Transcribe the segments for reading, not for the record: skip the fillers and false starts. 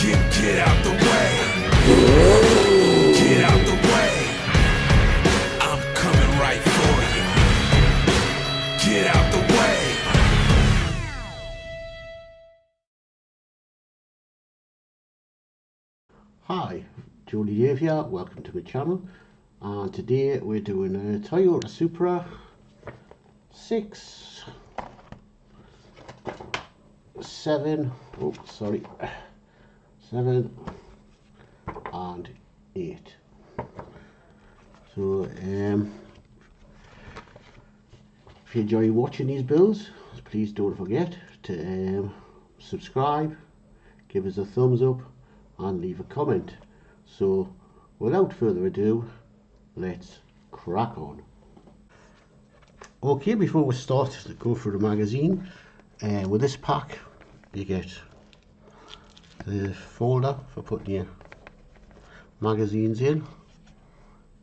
Get out the way. Get out the way. I'm coming right for you. Get out the way. Hi, Geordie Dave here, welcome to my channel, and today we're doing a Toyota Supra 6, 7, oh sorry, 7 and 8. So if you enjoy watching these builds, please don't forget to subscribe, give us a thumbs up and leave a comment. So without further ado, let's crack on. Okay, before we start to go through the magazine, with this pack you get the folder for putting your magazines in.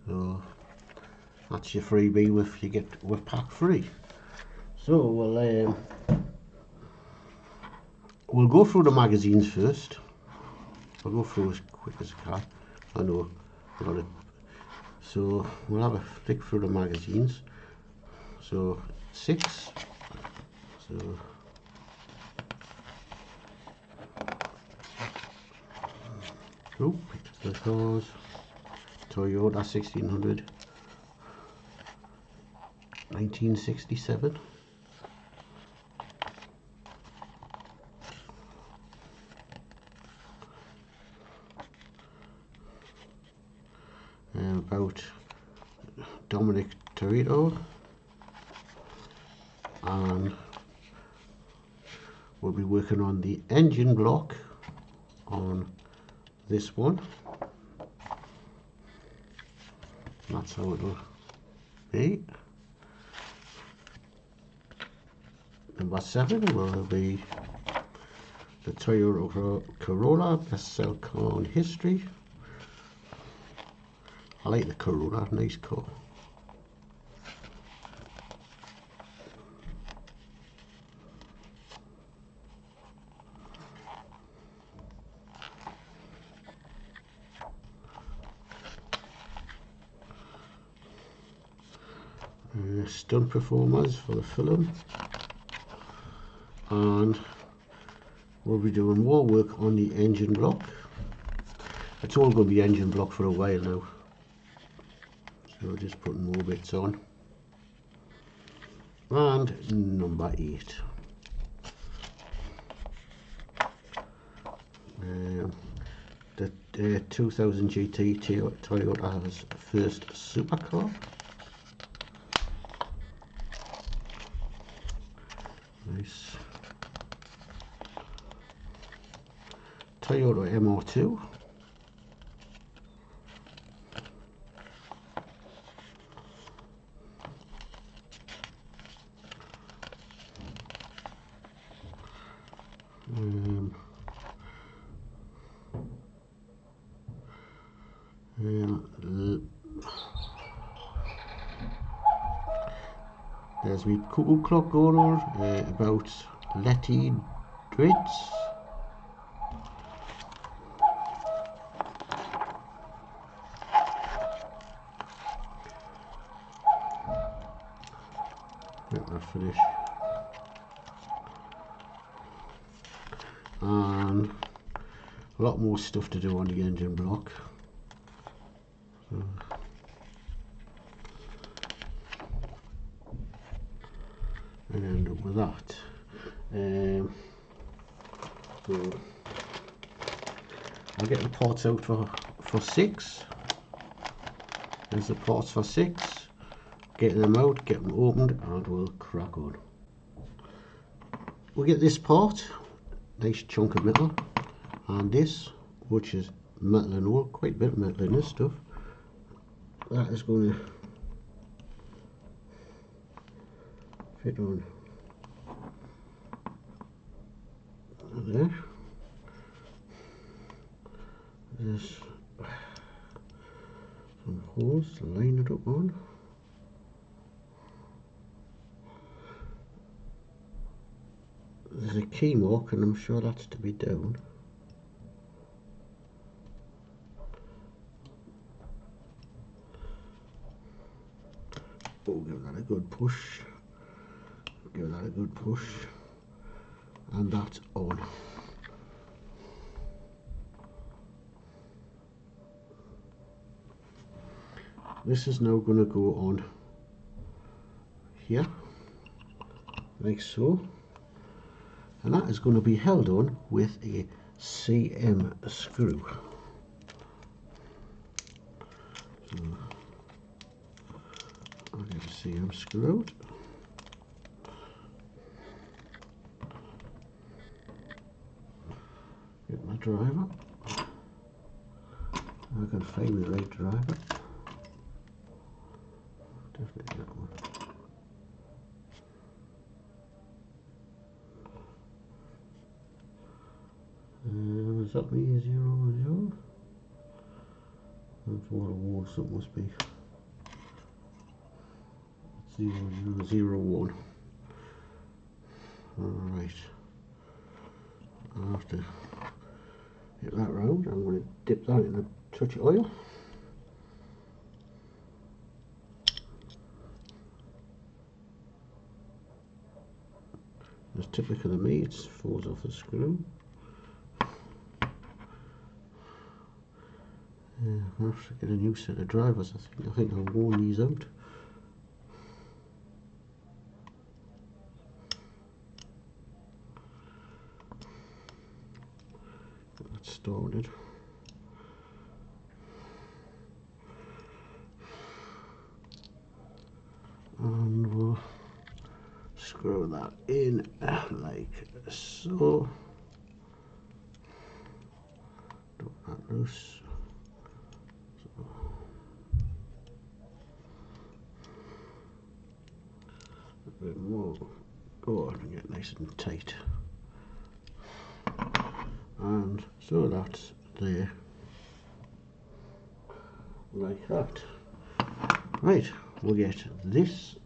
So that's your freebie with you get with pack 3. So we'll go through the magazines first. I'll go through as quick as I can. I know I got it. So we'll have a flick through the magazines. So 6. So oh, the cars. Toyota 1600, 1967. About Dominic Toretto, and we'll be working on the engine block on this one. That's how it'll be. Number 7 will be the Toyota Corolla, best sell car in history. I like the Corolla, nice car. Stunt performers for the film, and we'll be doing more work on the engine block. It's all going to be engine block for a while now, so just putting more bits on. And number 8, the 2000 GT Toyota's first supercar. Nice. Toyota MR2. There's my cuckoo clock going on about Letty Dritz. Let that finish. And a lot more stuff to do on the engine block. So, and end up with that. So I'll get the parts out for 6. There's the parts for 6. Get them out, get them opened, and we'll crack on. We'll get this part, nice chunk of metal, and this, which is metal and all, quite a bit of metal in this stuff. That is going to fit on there. There's some holes to line it up on. There's a key mark, and I'm sure that's to be down. Give that a good push. Give that a good push. And that's on. This is now going to go on here, like so. And that is going to be held on with a CM screw. So I'll get a CM screw out. Get my driver. I can find the right driver. Definitely that one. Is that me 0? That's what a wall something must be. 0001. Alright. I'll have to get that round. I'm going to dip that in a touch of oil. As typical of me, it falls off the screw. Yeah, I'll have to get a new set of drivers. I think I've worn these out. Get that started. And we'll screw that in like so. Drop that loose. A bit more. Go on and get nice and tight. And so that's there, like that. Right, we'll get this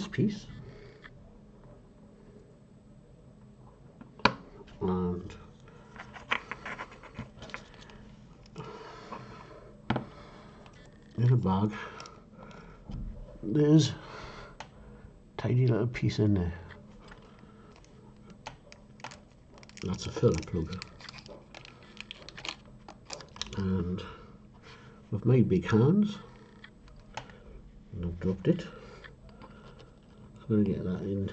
piece, and in a bag there's a tiny little piece in there. That's a filler plug, and with my big hands, and I've dropped it, I'm going to get that in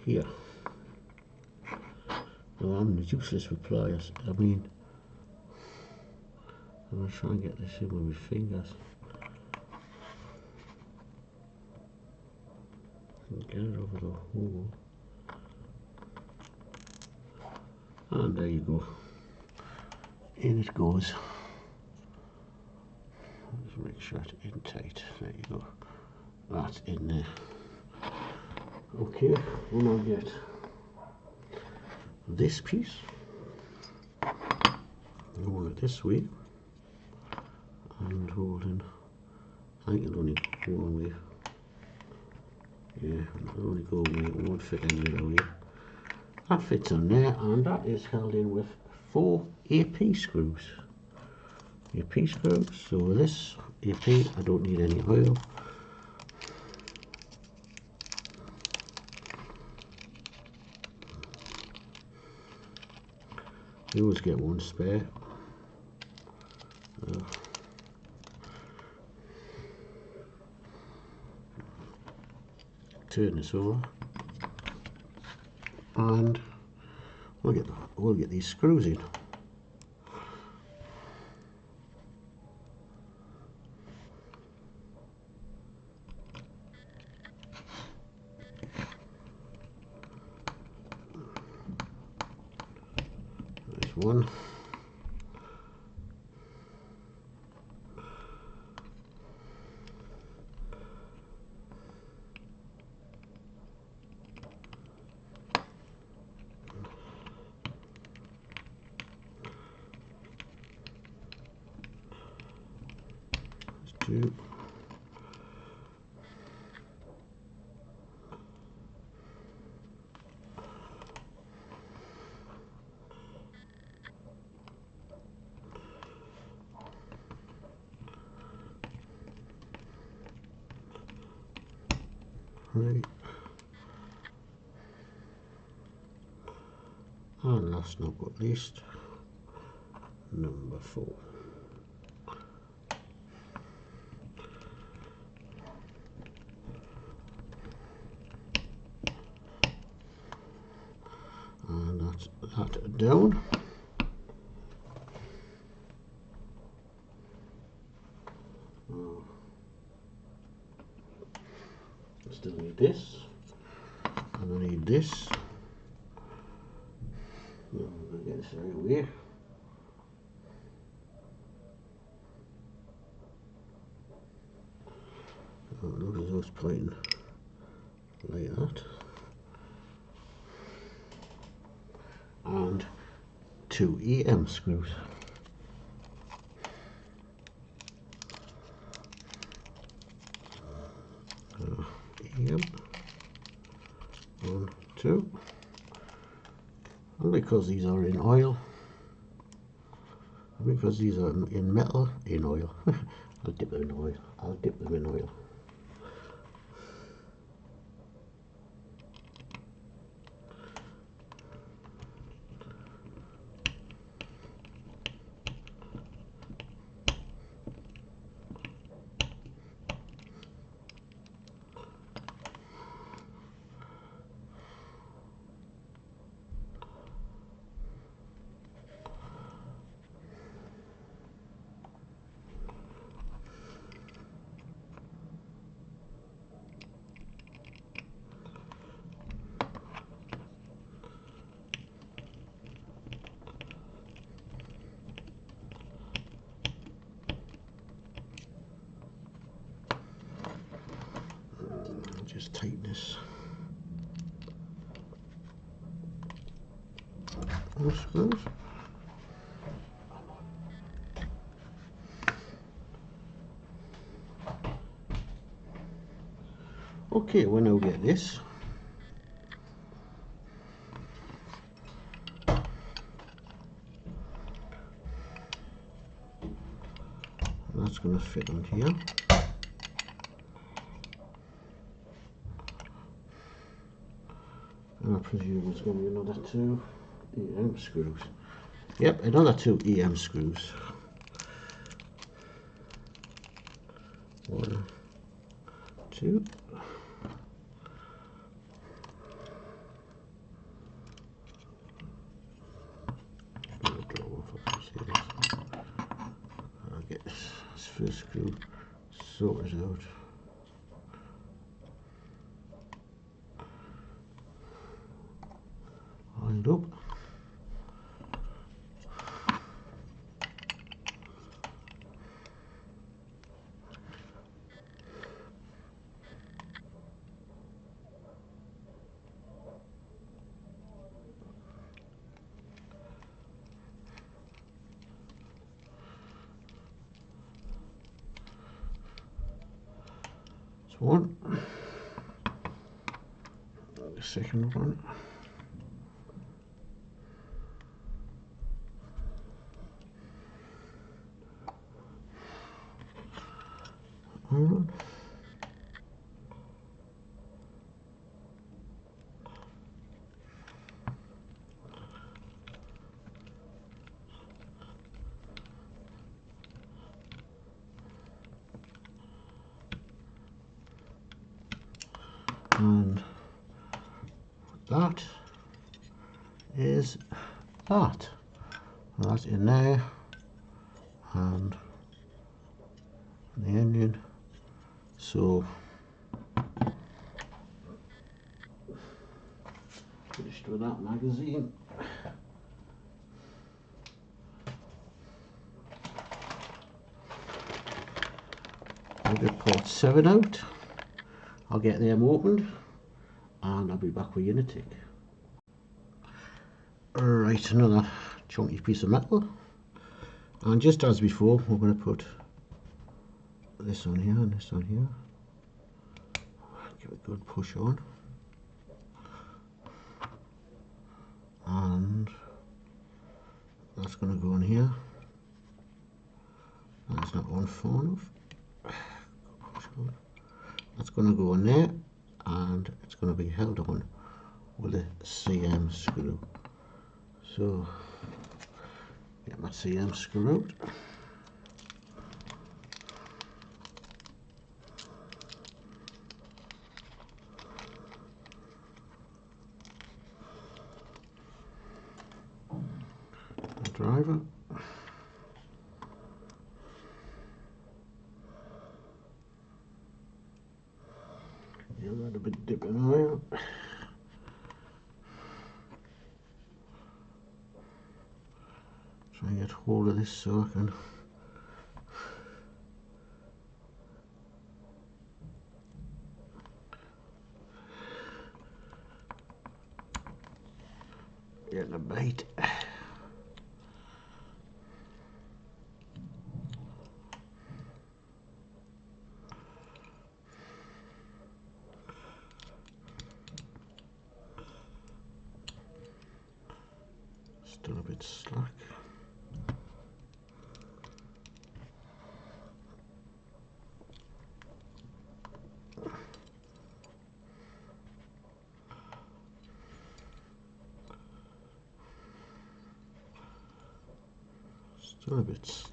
here. Now I'm useless with pliers. I mean, I'm going to try and get this in with my fingers. And get it over the hole. And there you go. In it goes. Just make sure it's in tight. There you go. That's in there. Okay, we'll now get this piece. Hold it this way. And holding. I think it'll only go one way. Yeah, it'll only go one way. It won't fit any other way. That fits on there, and that is held in with 4 AP screws. AP screws. So with this AP, I don't need any oil. You always get one spare. Turn this over, and we'll get these screws in. There's one. There's 2. Right. And last not but least, number 4. And that's that down. I still need this, and I need this. I'm going to get this right away. Oh, look at those pointing like that. And 2 EM screws. EM 1, 2. And because these are in oil, and because these are in metal, in oil, I'll dip them in oil. I'll dip them in oil. Just tighten this. Those screws. Okay, we'll now get this. That's going to fit on here. And I presume there's going to be another 2 EM screws. Yep, another 2 EM screws. 1, 2. I'll get this first screw sorted out. Lined up. That's one. The second one. And that is that. That's in there, and the engine. So finished with that magazine. I'll get port 7 out. I'll get them opened and I'll be back with you in a tick. Right, another chunky piece of metal, and just as before we're going to put this on here and this on here. Give it a good push on, and that's going to go in here. That's not on far enough. That's going to go in there, and it's going to be held on with a CM screw. So get my CM screw out. The driver. Give that a bit dip in oil. Try and get hold of this so I can get the bait. Still a bit slack. Still a bit slack.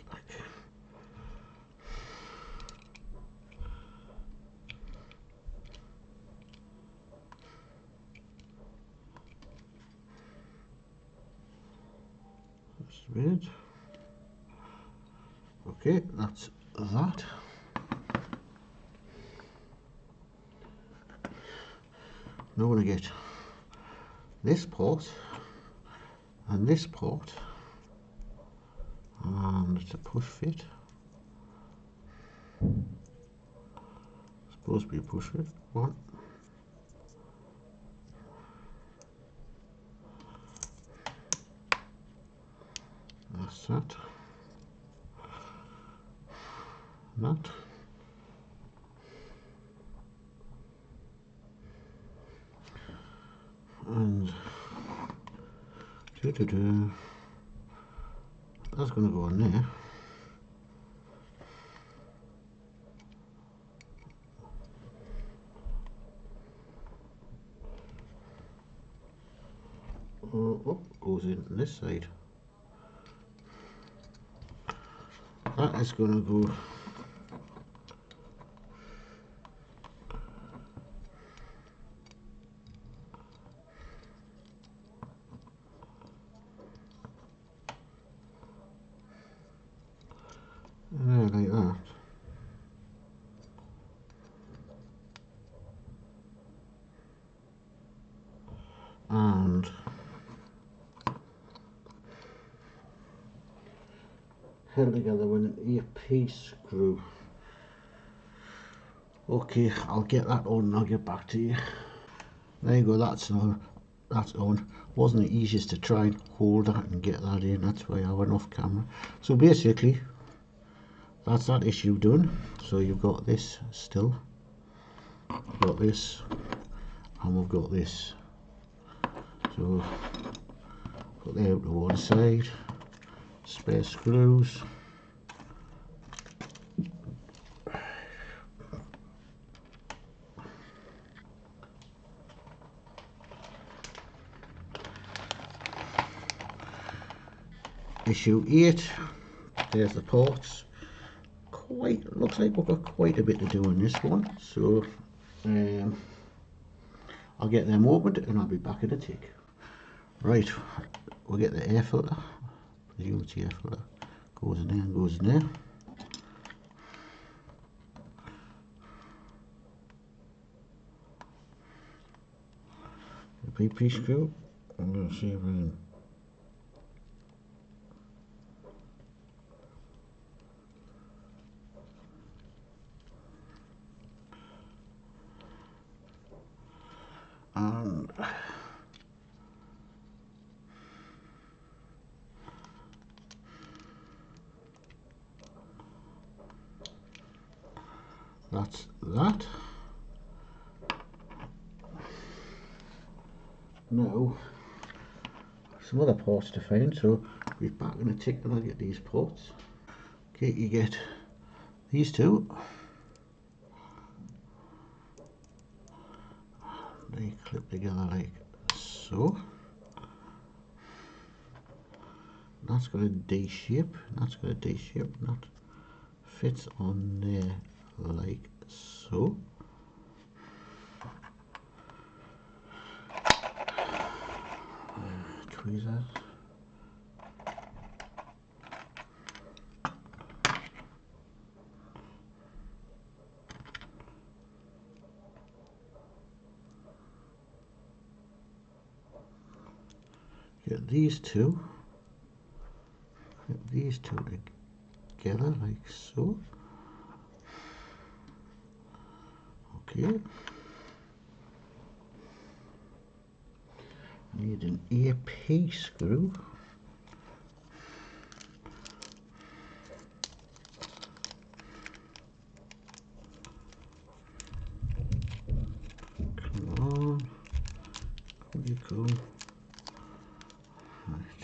Just a bit. Okay, that's that. Now we're going to get this port and this port, and it's a push fit. Supposed to be a push fit. One. That's that. That. And that's going to go in there. Oh, goes in this side. That is going to go there like that. And held together with an earpiece screw. Okay, I'll get that on and I'll get back to you. There you go, that's on. Wasn't the easiest to try and hold that and get that in, that's why I went off camera. So basically, that's that issue done. So you've got this still, you've got this, and we've got this. So put them out to one side, spare screws. Issue 8, there's the ports. Looks like we've got quite a bit to do on this one, so I'll get them opened and I'll be back in a tick. Right, we'll get the air filter. The unity air filter goes in there and goes in there. The PP screw. I'm going to see if I can. And that's that. Now, some other ports to find, so I'll be back in a tick when I get these ports. Okay, you get these two. clip together like so. That's got a D shape, that's got a D shape, that fits on there like so. Tweezers. Get these two together like so. Okay. I need an AP screw. Come on. There you go. Right.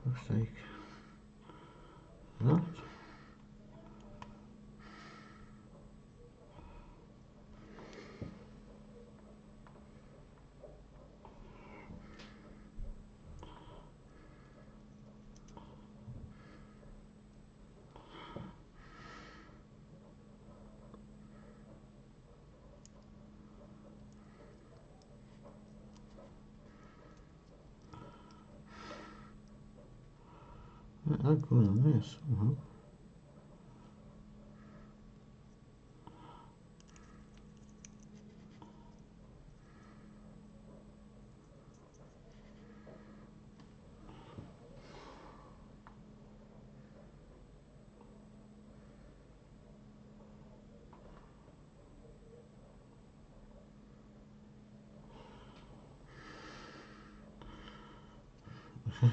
Looks like that. That goes on there somehow.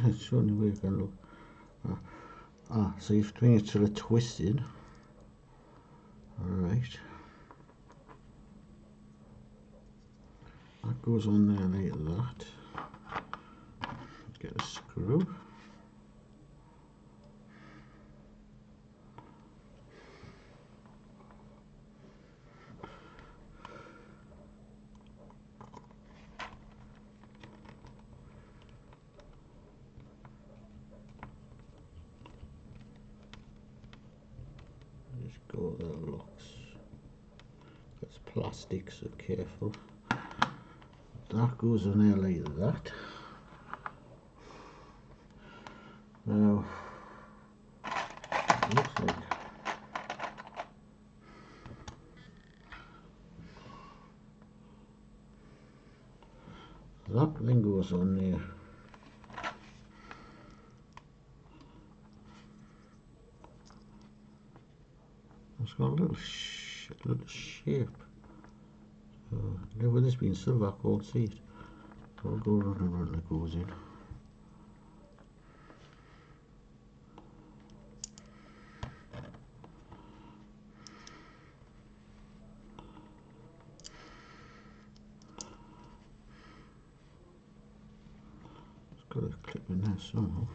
It's the only way you can look. So you have to bring it sort of twisted. Alright. That goes on there like that. Get a screw. Just go there, locks. It's plastic, so careful. That goes on there like that. Now, it looks like that then goes on there. It's got a little shape. With this being silver, I can't see it. So I'll go around and around it goes in. It's got a clip in there somehow.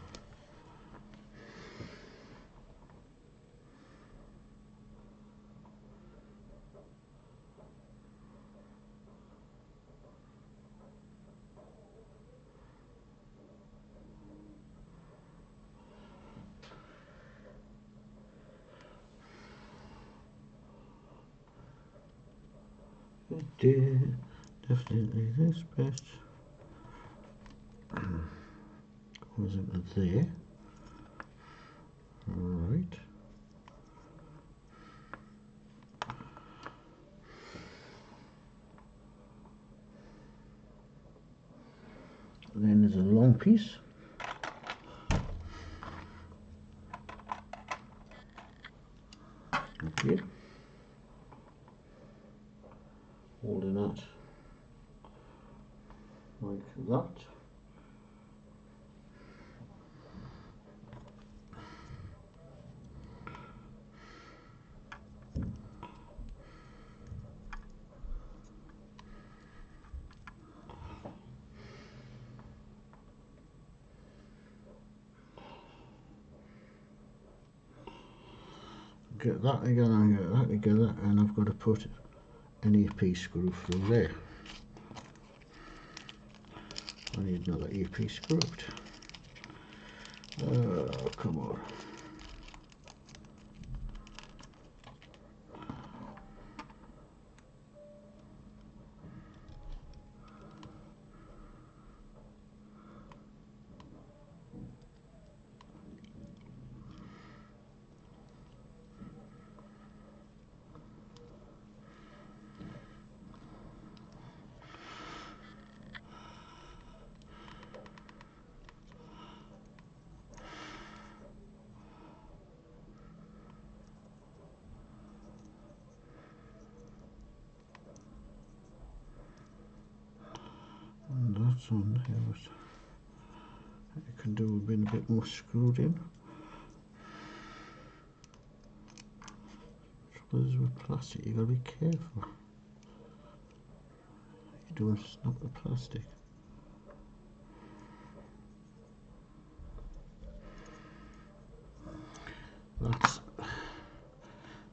Definitely this bit goes into there. Alright. Then there's a long piece. Okay. Holding that like that. get that together and get that together, and I've got to put an AP screw through there. I need another AP screw. Oh, come on. And that's on there, but you can do a bit more screwed in. Trouble is with plastic, you gotta be careful. You don't snap the plastic.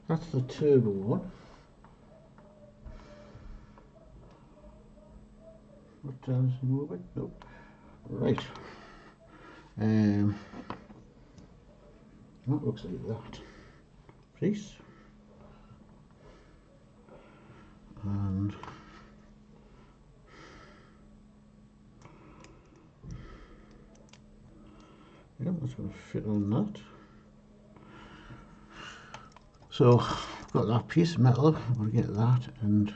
That's the turbo one. What does it move it? Nope. Right. That looks like that. Please. And yeah, that's going to fit on that. So I've got that piece of metal. I'm going to get that, and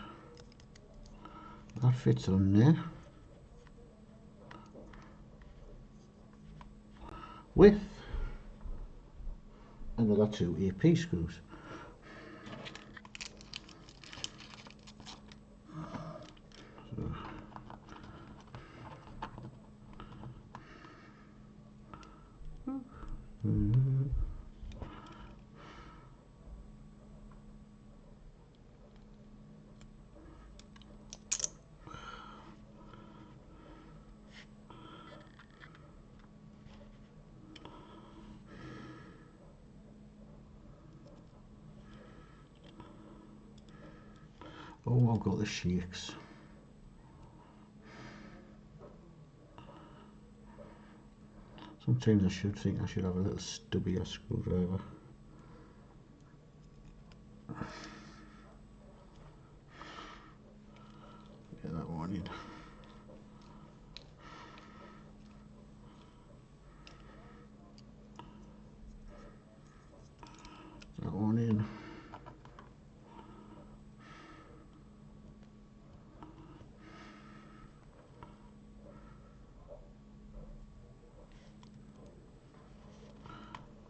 that fits on there with another 2 AP screws. Oh, I've got the shakes. Sometimes I should think I should have a little stubbier screwdriver. Get that one in. That one in.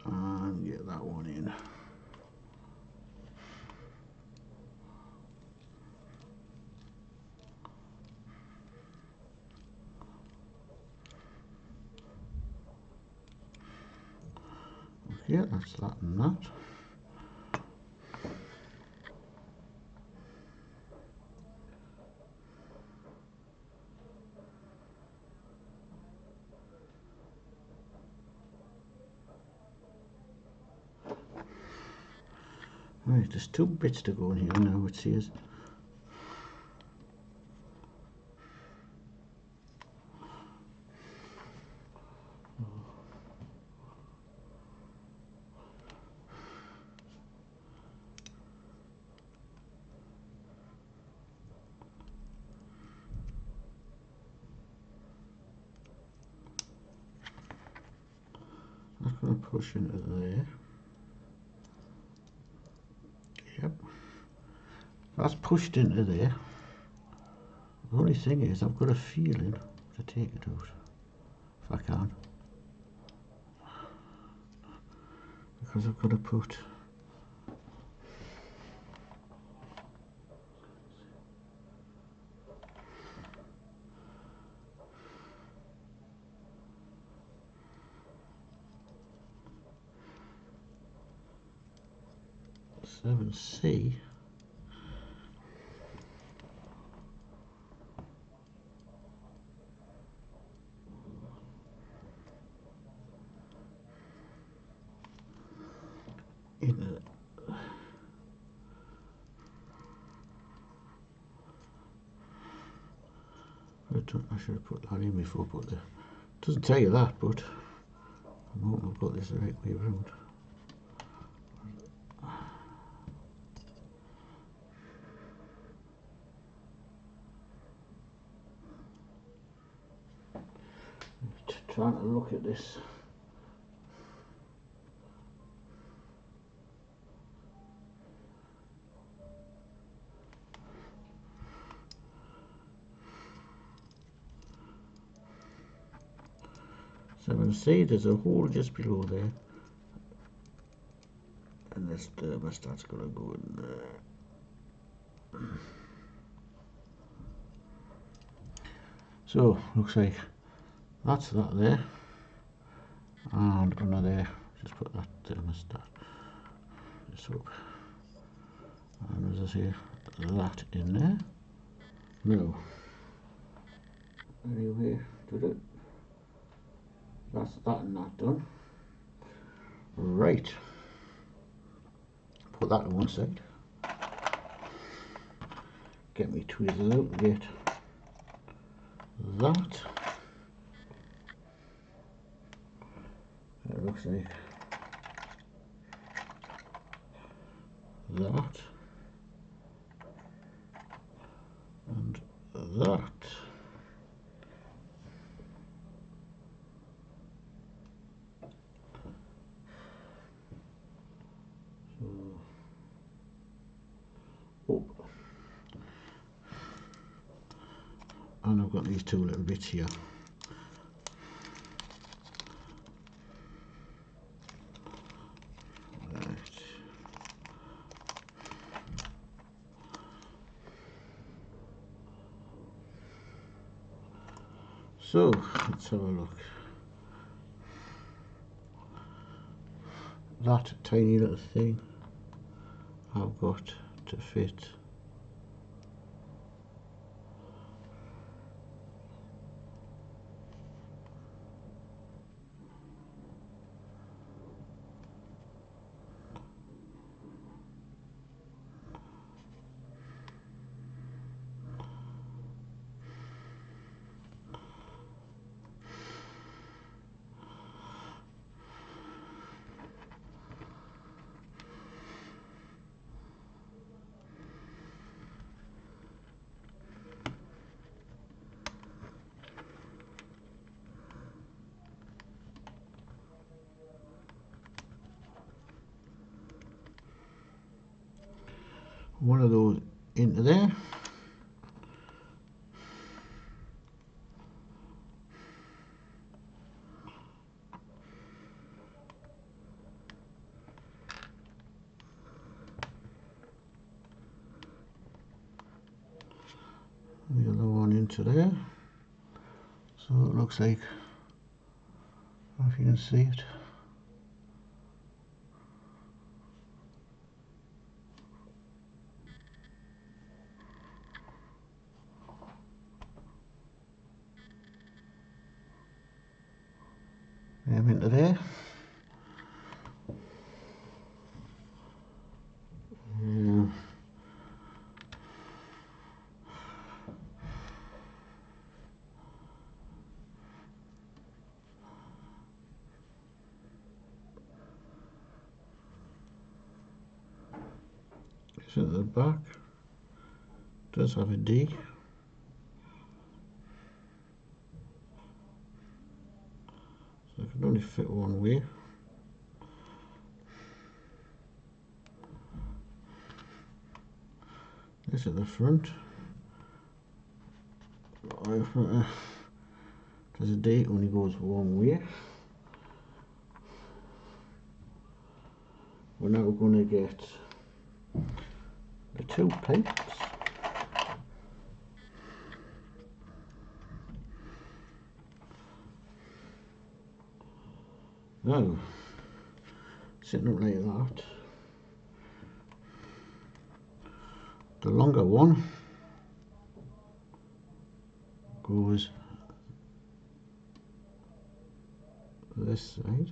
And get that one in. Okay, that's that and that. Right, there's 2 bits to go in here now, it says. That's going to push into there. Yep. That's pushed into there. The only thing is I've got a feeling to take it out, if I can. Because I've got to put seven C. In I should have put that in before, but it doesn't tell you that, but I'm hoping I've got this the right way around. Trying to look at this. So I'm going to see there's a hole just below there, and this thermostat's going to go in there. So looks like that's that there, and under there just put that thermostat just up, and as I say, that in there. Now anyway, that's that and that done. Right, put that to one side, get me tweezers out and get that. It looks like that and that. So, and I've got these two little bits here. So let's have a look. That tiny little thing I've got to fit one of those into there. The other one into there. So it looks like, I don't know if you can see it. Them into there. So at the back does have a D. So it can only fit one way. This at the front. There's a D, only goes one way. We're now going to get the two plates. Now, sitting up like that, the longer one goes this side.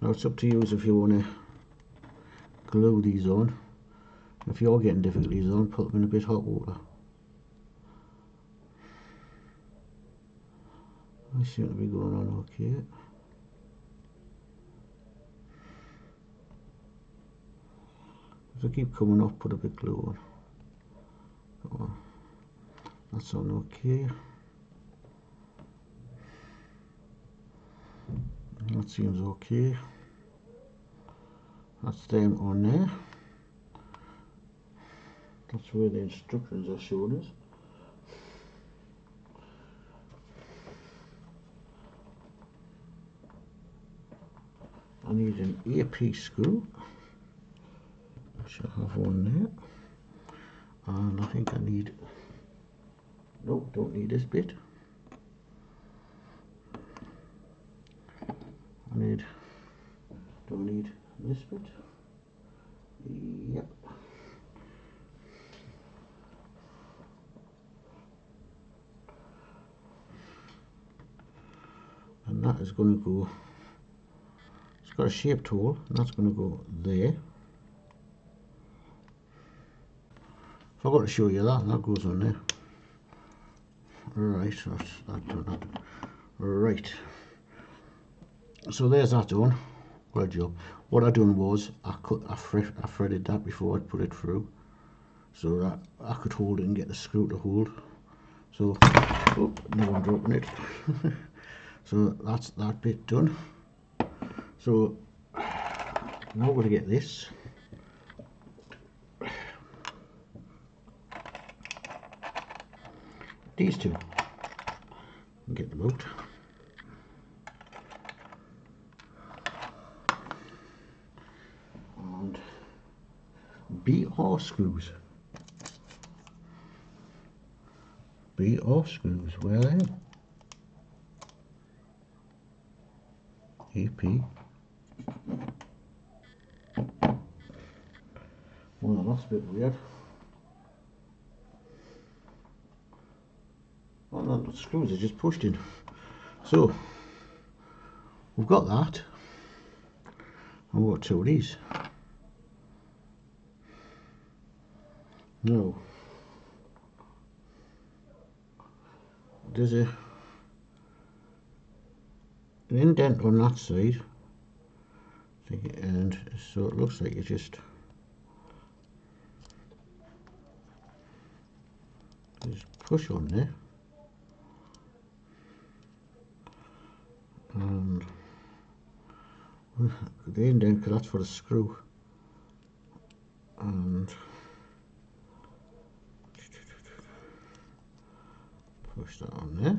Now it's up to you if you want to glue these on. If you're getting difficulties, don't put them in a bit hot water. I seem to be going on okay. If I keep coming off, put a bit glue on. Come on. That's on okay. That seems okay. That's them on there. That's where the instructions are showing us. I need an earpiece screw, which I have one there, and I think I need, no, don't need this bit. Don't need this bit. Yep. And that is going to go, it's got a shape tool, and that's going to go there. Forgot to show you that goes on there. Right, that's that done. Right. So there's that done. Good job. What I done was I threaded that before I put it through, so that I could hold it and get the screw to hold. So, oh, no, I'm dropping it. So that's that bit done. So now we're going to get this. These two. Get them out. And BR screws. BR screws, where are they? EP. Well, that's a bit weird. Oh no, the screws are just pushed in. So we've got that. And we've got two of these. No. There's an indent on that side, and so it looks like you just push on there, and the indent, because that's for the screw, and push that on there.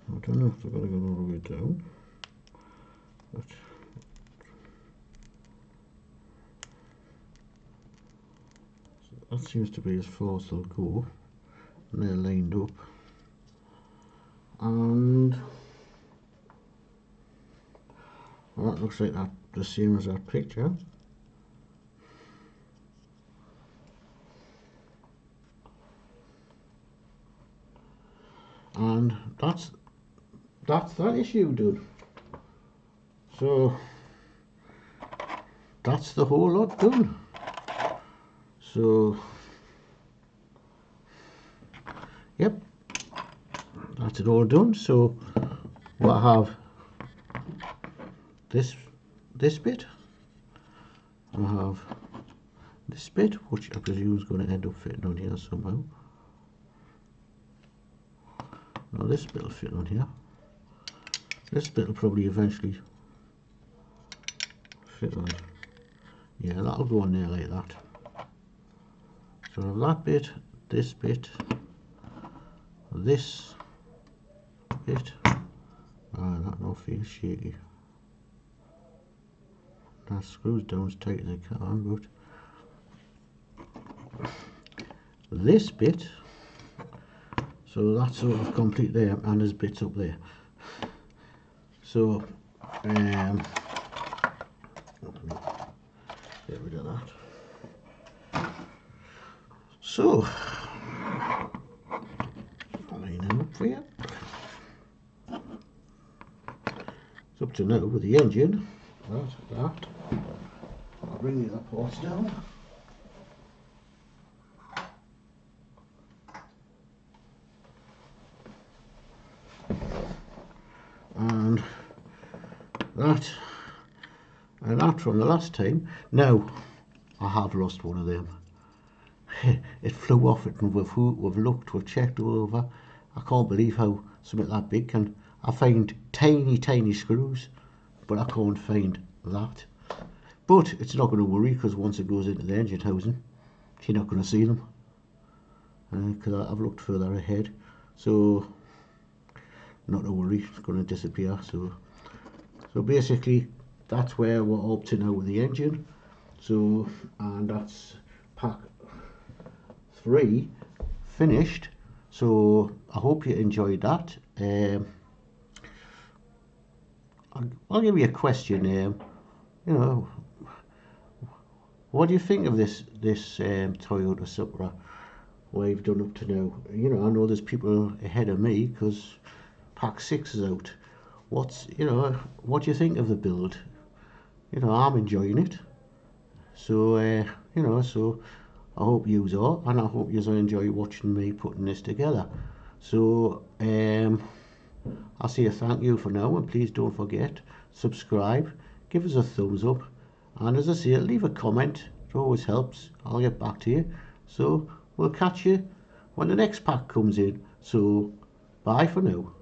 I don't know if they're going to go all the way down, but that seems to be as far as they'll go, and they're lined up, and well, that looks like that the same as that picture. And that's that issue done. So that's the whole lot done. So yep, that's it all done. So we'll have this bit, I have this bit, which I presume is going to end up fitting on here somehow. Now this bit will fit on here. This bit will probably eventually fit on. Yeah, that'll go on there like that. So I have that bit, this bit, this bit. That no feels shaky. That screws down as tight as I can, but this bit, so that's sort of complete there, and there's bits up there. So get rid of that. So I'll line them up for you. It's up to now with the engine. That. I'll bring the other parts down. And that from the last time. Now I have lost one of them. It flew off it, and we've looked, we've checked all over. I can't believe how something that big can. I find tiny screws, but I can't find that. But it's not going to worry, because once it goes into the engine housing, you're not going to see them, because I've looked further ahead. So not to worry, it's going to disappear. So basically that's where we're up to now with the engine. So, and that's pack 3 finished. So I hope you enjoyed that. I'll give you a question. You know, what do you think of this Toyota Supra? What you've done up to now? You know, I know there's people ahead of me because pack 6 is out. What do you think of the build? You know, I'm enjoying it. So so I hope you are, and I hope you enjoy watching me putting this together. So I'll say a thank you for now, and please don't forget, subscribe, give us a thumbs up, and as I say, leave a comment. It always helps. I'll get back to you. So we'll catch you when the next pack comes in. So bye for now.